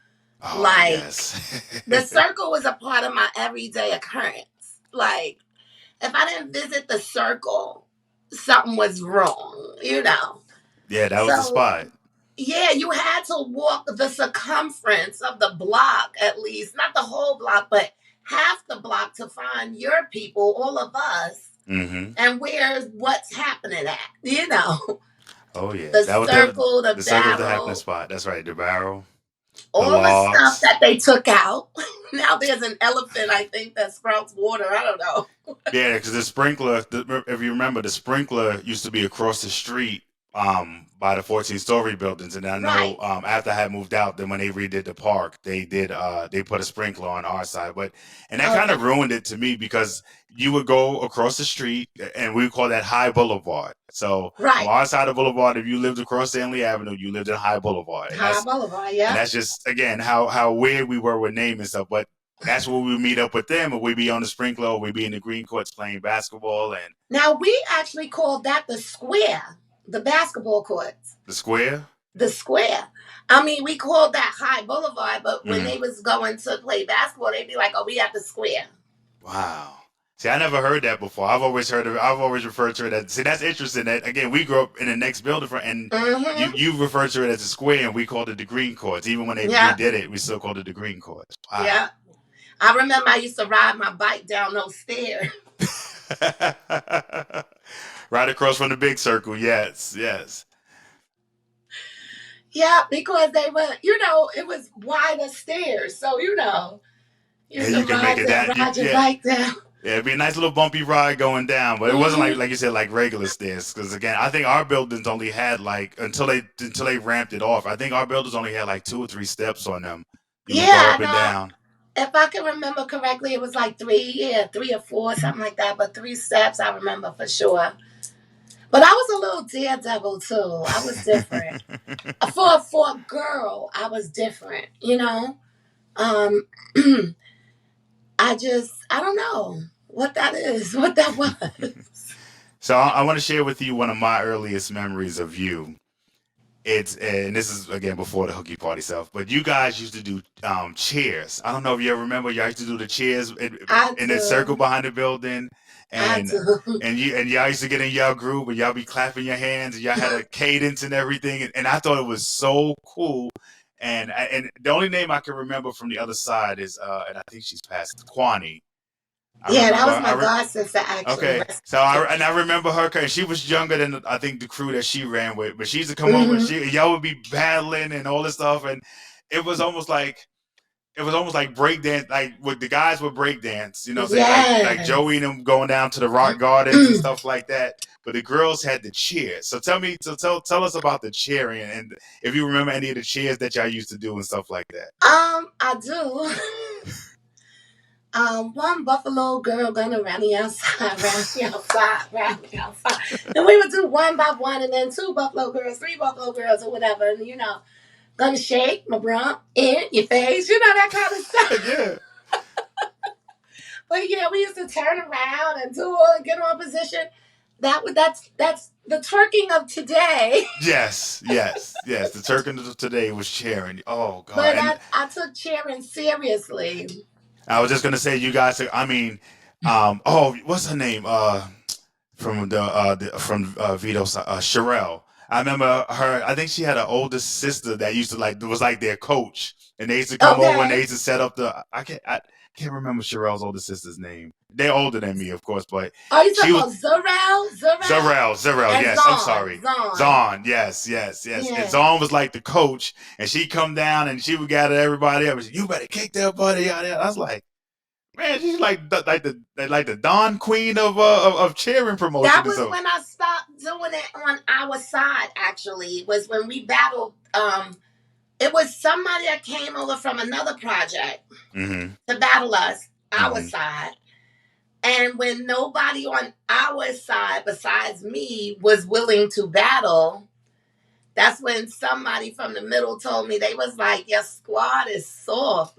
Oh, yes. The circle was a part of my everyday occurrence. Like, if I didn't visit the circle, something was wrong, Yeah, that was the spot. Yeah, you had to walk the circumference of the block at least, not the whole block, but half the block to find your people, all of us, and what's happening at, Oh, yeah. The circle, the barrel. The circle, the happening spot. That's right, the barrel. All the stuff that they took out. Now there's an elephant, I think, that sprouts water. I don't know. Yeah, because the sprinkler, if you remember, the sprinkler used to be across the street by the 14-story buildings. And I know after I had moved out, then when they redid the park, they put a sprinkler on our side. And that kind of ruined it to me because you would go across the street and we would call that High Boulevard. So on our side of Boulevard, if you lived across Stanley Avenue, you lived in High Boulevard. Boulevard, yeah. And that's just, again, how weird we were with naming stuff. But that's where we meet up with them, or we'd be on the sprinkler, or we'd be in the green courts playing basketball. And now we actually called that the square, the basketball courts. The square? The square. I mean, we called that High Boulevard, but when they was going to play basketball, they'd be like, "Oh, we at the square." Wow. See, I never heard that before. I've always referred to it as. See, that's interesting. That again, we grew up in the next building, and you referred to it as a square, and we called it the green courts. Even when they redid it, we still called it the green courts. Wow. Yeah. I remember I used to ride my bike down those stairs. Right across from the big circle. Yes. Yeah, because they were, it was wider stairs. So, you can ride your bike down. Yeah, it'd be a nice little bumpy ride going down, but it wasn't like you said, like regular stairs. Because again, I think our buildings only had until they ramped it off. I think our buildings only had like 2 or 3 steps on them. You would go up and down. If I can remember correctly, it was like 3 or 4, something like that. But 3 steps, I remember for sure. But I was a little daredevil too. I was different. For a girl, I was different. I don't know what that is, what that was. So I want to share with you one of my earliest memories of you. And this is again before the hooky party stuff, but you guys used to do cheers. I don't know if you ever remember. Y'all used to do the cheers in the circle behind the building, and y'all used to get in y'all group and y'all be clapping your hands and y'all had a cadence and everything. And I thought it was so cool. And the only name I can remember from the other side is and I think she's passed, Kwani. That was my god sister actually. Okay, so I remember her because she was younger than I think the crew that she ran with, but she used to come over and y'all would be battling and all this stuff, and it was almost like it was almost like break dance, like with the guys would break dance, you know what I'm saying? Like Yes. Joey and them going down to the rock gardens and stuff like that. But the girls had the cheer. So tell us about the cheering and if you remember any of the cheers that y'all used to do and stuff like that. I do. One buffalo girl gonna run the outside, round the outside, round the outside. And we would do one by one, and then two buffalo girls, three buffalo girls, or whatever. And gonna shake my rump in your face, that kind of stuff. Yeah. But yeah, we used to turn around and do all and get on position. That's the twerking of today. Yes. The Turkin of today was cheering. Oh God. But And I took cheering seriously. I was just gonna say you guys. I mean, what's her name? From Vito, Sherelle. I remember her. I think she had an older sister that used to was like their coach, and they used to come over and they Okay. used to set up the. I can't remember Sherelle's older sister's name. They're older than me, of course, but Are you she talking was about Zarel? Zarel. And Yes, I'm sorry. Zon. Zon, yes. And Yeah. Zon was like the coach, and she'd come down and she would gather everybody up and say, "You better kick that buddy out there." I was like, man, she's like the Don Queen of cheering promotion That and was stuff. when I stopped doing it on our side, actually. Was when we battled. It was somebody that came over from another project Mm-hmm. to battle us, our Mm-hmm. side. And when nobody on our side besides me was willing to battle, that's when somebody from the middle told me, they was like, your squad is soft.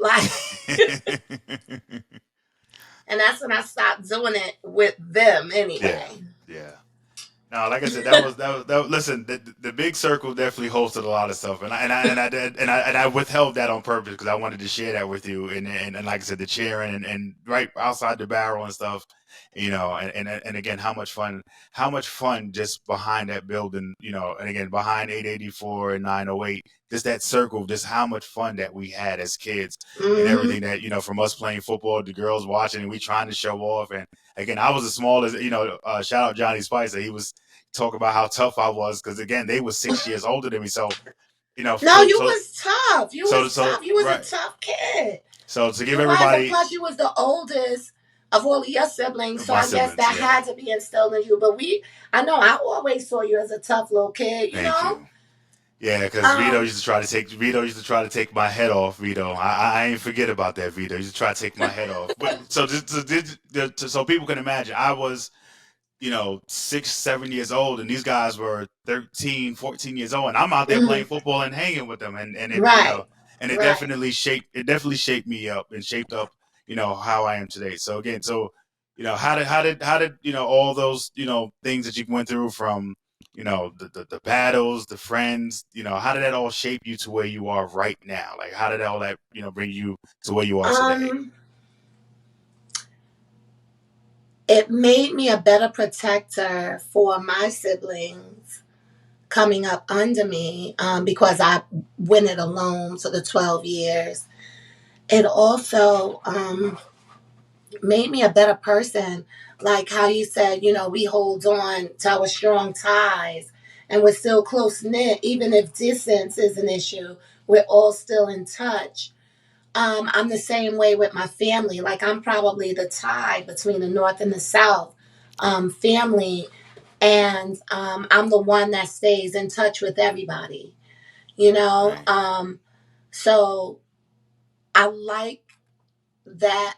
And that's when I stopped doing it with them anyway. Yeah. No, like I said, that was listen, the big circle definitely hosted a lot of stuff, and I withheld that on purpose because I wanted to share that with you, and like I said, the cheering and right outside the barrel and stuff, and again, how much fun just behind that building, and again behind 884 and 908, just that circle, just how much fun that we had as kids, and everything that from us playing football, the girls watching, and we trying to show off, and again, I was as small as shout out Johnny Spicer, he was talk about how tough I was because again they were 6 years older than me. So No, you was tough. You was tough. You was a tough kid. So to give You was, everybody, and plus you was the oldest of all of your siblings, so my I guess siblings, that yeah. had to be instilled in you. But I know I always saw you as a tough little kid. Thank you. Yeah, because Vito used to try to take my head off. Vito, I ain't forget about that. Vito used to try to take my head off. But so so people can imagine, I was 6, 7 years old, and these guys were 13, 14 years old, and I'm out there playing football and hanging with them, and it Right. and it Right. definitely shaped me up and shaped up how I am today. So again, how did all those things that you went through from the battles, the friends, how did that all shape you to where you are right now? Like how did all that bring you to where you are today? It made me a better protector for my siblings coming up under me, because I went it alone for the 12 years. It also made me a better person, like how you said, we hold on to our strong ties and we're still close knit, even if distance is an issue, we're all still in touch. I'm the same way with my family. Like I'm probably the tie between the North and the South family. And I'm the one that stays in touch with everybody, Right. So I like that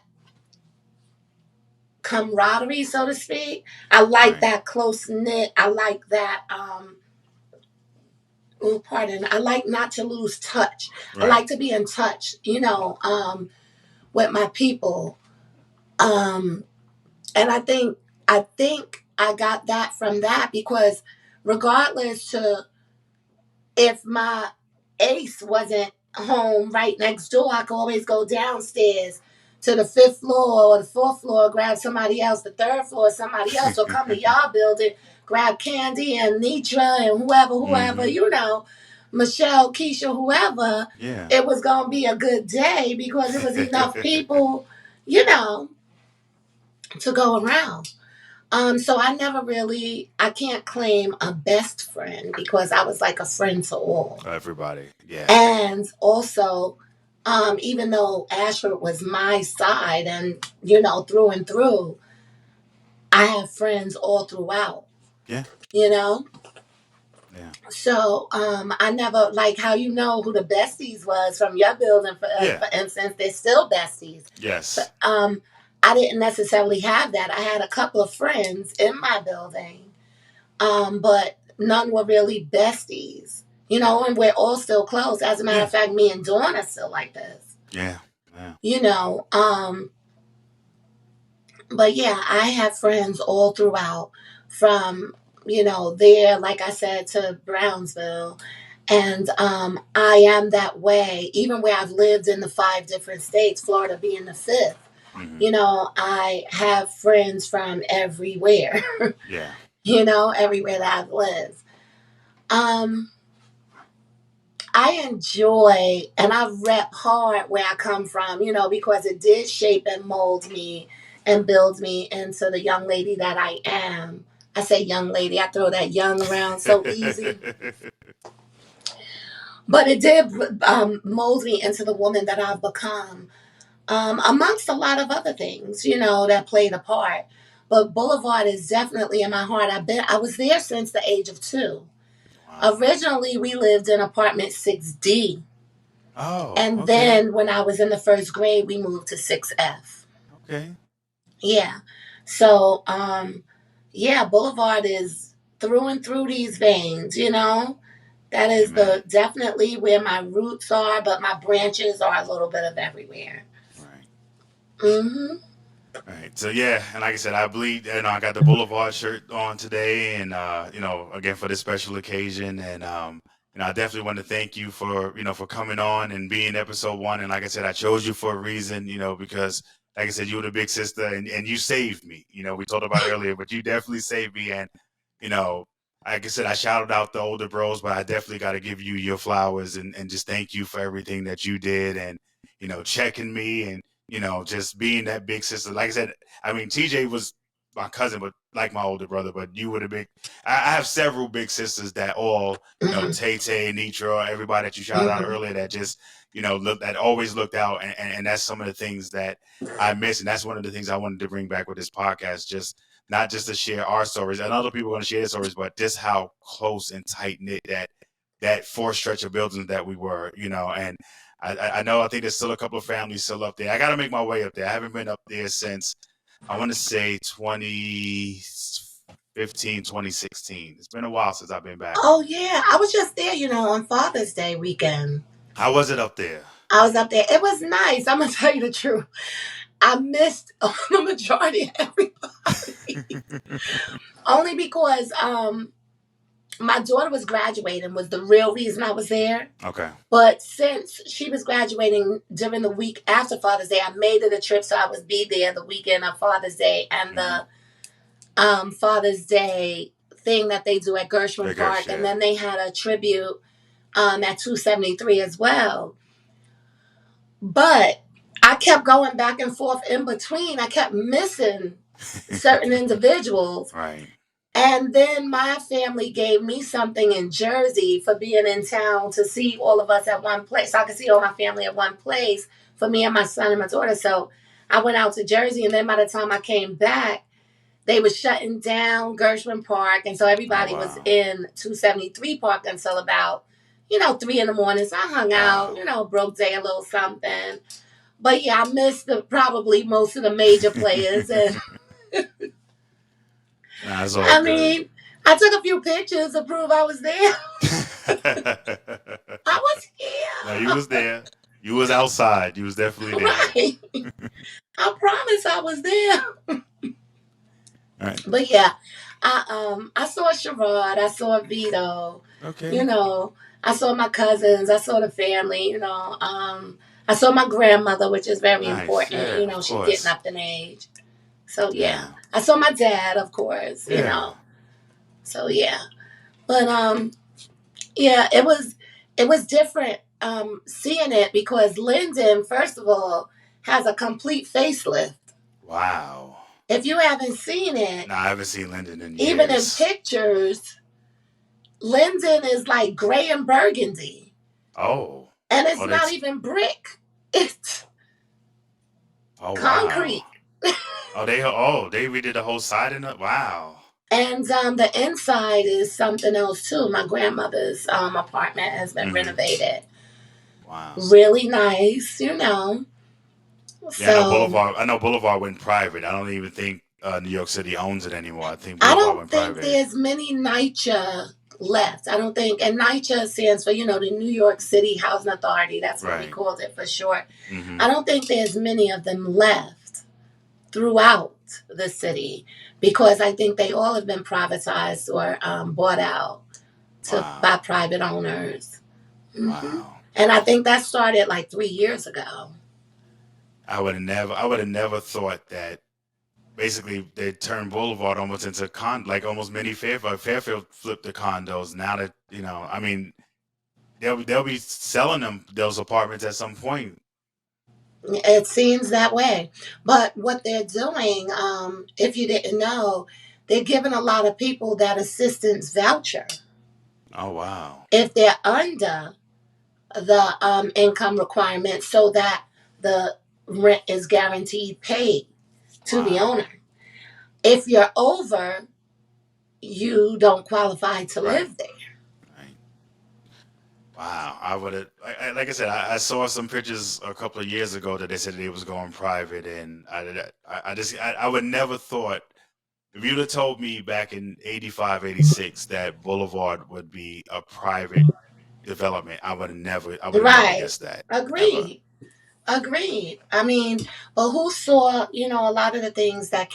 camaraderie, so to speak. I like Right. that close knit. I like that. I like not to lose touch. I Right. like to be in touch, with my people. And I think I got that from that because regardless to if my ace wasn't home right next door, I could always go downstairs to the fifth floor or the fourth floor, grab somebody else, the third floor, somebody else, or come to y'all building, grab Candy and Nitra and whoever, Michelle, Keisha, whoever. Yeah. It was going to be a good day because it was enough people, to go around. So I can't claim a best friend because I was like a friend to all. Everybody. Yeah. And also Even though Ashford was my side and, through and through, I have friends all throughout. Yeah. You know? Yeah. So I never, like how who the besties was from your building, for instance, they're still besties. Yes. I didn't necessarily have that. I had a couple of friends in my building, but none were really besties. And we're all still close. As a matter of fact, me and Dawn are still like this. Yeah. Yeah. But yeah, I have friends all throughout from, there, like I said, to Brownsville. And I am that way, even where I've lived in the 5 different states, Florida being the 5th. Mm-hmm. I have friends from everywhere. Yeah. Everywhere that I've lived. I enjoy and I rep hard where I come from, because it did shape and mold me and build me into the young lady that I am. I say young lady, I throw that young around so easy. But it did mold me into the woman that I've become, amongst a lot of other things, that played a part. But Boulevard is definitely in my heart. I was there since the age of 2. Wow. Originally, we lived in apartment 6D. Oh. And then when I was in the 1st grade, we moved to 6F. Okay. Yeah. So, Boulevard is through and through these veins, That is definitely where my roots are, but my branches are a little bit of everywhere. Right. Mm-hmm. Right. So yeah, and like I said, I bleed. I got the Boulevard shirt on today, and again for this special occasion, and I definitely want to thank you for for coming on and being episode 1. And like I said, I chose you for a reason, because like I said, you were the big sister, and you saved me. We talked about it earlier, but you definitely saved me, and like I said, I shouted out the older bros, but I definitely got to give you your flowers and just thank you for everything that you did, and checking me and just being that big sister. Like I said, I mean, TJ was my cousin, but like my older brother, but you were the big. I have several big sisters that all, Tay Tay, Nitra, everybody that you shouted out earlier that just, that always looked out. And that's some of the things that I miss. And that's one of the things I wanted to bring back with this podcast, just not just to share our stories and other people want to share their stories, but just how close and tight knit that 4 stretch of buildings that we were, and I know, I think there's still a couple of families still up there. I got to make my way up there. I haven't been up there since, I want to say 2015, 2016. It's been a while since I've been back. Oh, yeah. I was just there, on Father's Day weekend. How was it up there? I was up there. It was nice. I'm going to tell you the truth. I missed the majority of everybody. Only because my daughter was graduating was the real reason I was there. Okay. But since she was graduating during the week after Father's Day, I made it a trip so I would be there the weekend of Father's Day and the Father's Day thing that they do at Gershwin Park. And then they had a tribute at 273 as well. But I kept going back and forth in between. I kept missing certain individuals. Right. And then my family gave me something in Jersey for being in town to see all of us at one place. So I could see all my family at one place for me and my son and my daughter. So I went out to Jersey, and then by the time I came back, they were shutting down Gershwin Park. And so everybody was in 273 Park until about, 3 in the morning. So I hung out, broke day a little something. But yeah, I missed probably most of the major players. And I mean, I took a few pictures to prove I was there. I was here. No, you was there. You was outside. You was definitely there. Right. I promise I was there. Right. But yeah, I saw Sherrod. I saw Vito. Okay. I saw my cousins. I saw the family. I saw my grandmother, which is very important. Yeah, she's getting up in age. So yeah. I saw my dad, of course. So yeah, but it was different seeing it because Linden, first of all, has a complete facelift. Wow. If you haven't seen it, no, I haven't seen Linden in years. Even in pictures, Linden is like gray and burgundy. Oh. And it's not even brick. It's Oh wow. concrete. They redid the whole side in it. Wow. And the inside is something else too. My grandmother's apartment has been Hmm. renovated. Wow. Really nice, you know. Yeah, I know So Boulevard. I know Boulevard went private. I don't even think New York City owns it anymore. I think I Boulevard don't went think private. there's many NYCHA left. I don't think, and NYCHA stands for, the New York City Housing Authority. That's what we Right. called it for short. Hmm. I don't think there's many of them left throughout the city because I think they all have been privatized or bought out by Wow. private owners. Hmm. Wow. And I think that started like 3 years ago. I would have never thought that basically they turned Boulevard almost into like almost mini Fairfield. Fairfield flipped the condos. Now that I mean, they'll be selling them those apartments at some point. It seems that way. But what they're doing, if you didn't know, they're giving a lot of people that assistance voucher Oh wow. if they're under the income requirement so that the rent is guaranteed paid to the Wow. owner. If you're over, you don't qualify to Right. live there. Right. Wow. I would have like I said, I saw some pictures a couple of years ago that they said they was going private, and I would never thought. If you'd have told me back in 85, 86 that Boulevard would be a private development, I would have never Right. guessed that. Ever. Agreed. Agreed. I mean, but who saw, a lot of the things that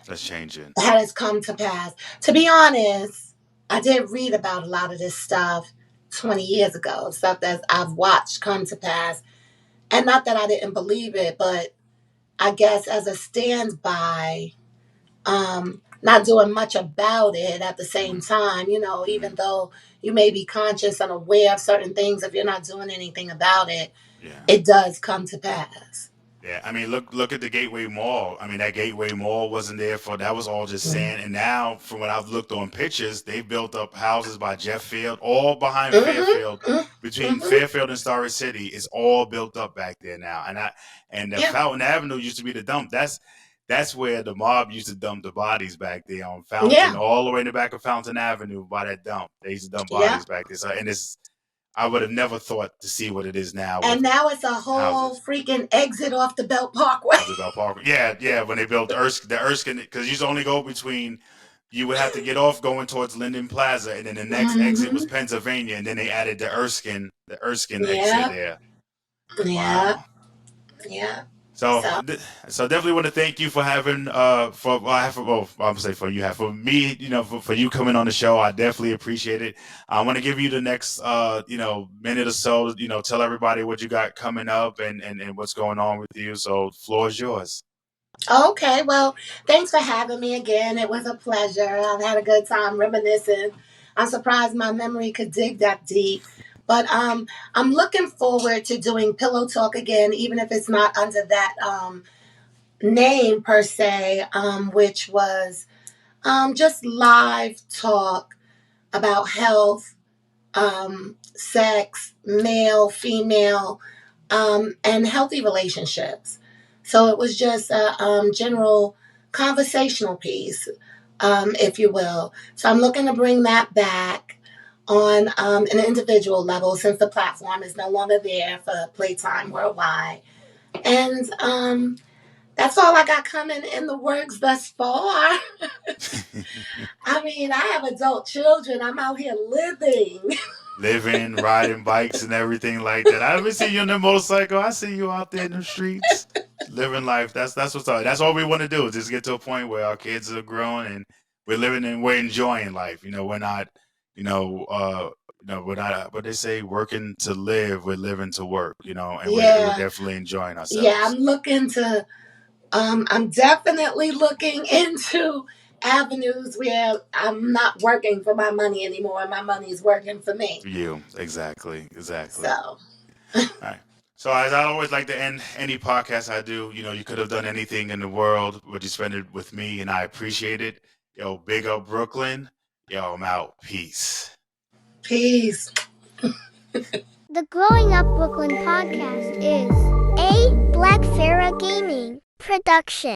That's changing. has come to pass. To be honest, I did read about a lot of this stuff 20 years ago, stuff that I've watched come to pass. And not that I didn't believe it, but I guess as a standby, not doing much about it at the same Hmm. time, Hmm. even though you may be conscious and aware of certain things, if you're not doing anything about it, Yeah. it does come to pass. Yeah, I mean, look at the Gateway Mall. I mean, that Gateway Mall wasn't there for that was all just sand. And now, from what I've looked on pictures, they built up houses by Jeff Field, all behind Fairfield, Mm-hmm. between Mm-hmm. Fairfield and Starry City. Is all built up back there now. And the Yeah. Fountain Avenue used to be the dump. That's where the mob used to dump the bodies back there on Fountain, Yeah. all the way in the back of Fountain Avenue by that dump. They used to dump Yeah. bodies back there. So, and it's I would have never thought to see what it is now And with now it's a whole houses. freaking exit off the Belt Parkway. Of the Bell Park. Yeah, yeah. When they built the Erskine, because you used to only go between. You would have to get off going towards Linden Plaza, and then the next exit was Mm-hmm. Pennsylvania, and then they added the Erskine exit Yeah. there. Yeah. Wow. Yeah. So, So, so definitely want to thank you for having for well, I have well, I'm gonna say for you have for me, for you coming on the show. I definitely appreciate it. I want to give you the next minute or so. Tell everybody what you got coming up and what's going on with you. So, floor is yours. okay. Well, thanks for having me again. It was a pleasure. I've had a good time reminiscing. I'm surprised my memory could dig that deep. But I'm looking forward to doing Pillow Talk again, even if it's not under that name per se, which was just live talk about health, sex, male, female, and healthy relationships. So it was just a general conversational piece, if you will. So I'm looking to bring that back on an individual level since the platform is no longer there for Playtime Worldwide. And that's all I got coming in the works thus far. I mean, I have adult children. I'm out here living. Living, riding bikes and everything like that. I haven't seen you on the motorcycle. I see you out there in the streets, living life. That's what's up. That's all we want to do is just get to a point where our kids are grown and we're living and we're enjoying life. We're not, we're not. What they say, working to live, we're living to work. And we're Yeah. definitely enjoying Yeah, ourselves. I'm definitely looking into avenues where I'm not working for my money anymore. My money's working for me. For you, exactly, exactly. So, All right. So as I always like to end any podcast I do, you could have done anything in the world, but you spent it with me, and I appreciate it. Yo, big up Brooklyn. Yo, I'm out. Peace. peace. The Growing Up Brooklyn podcast is a Black Sarah Gaming production.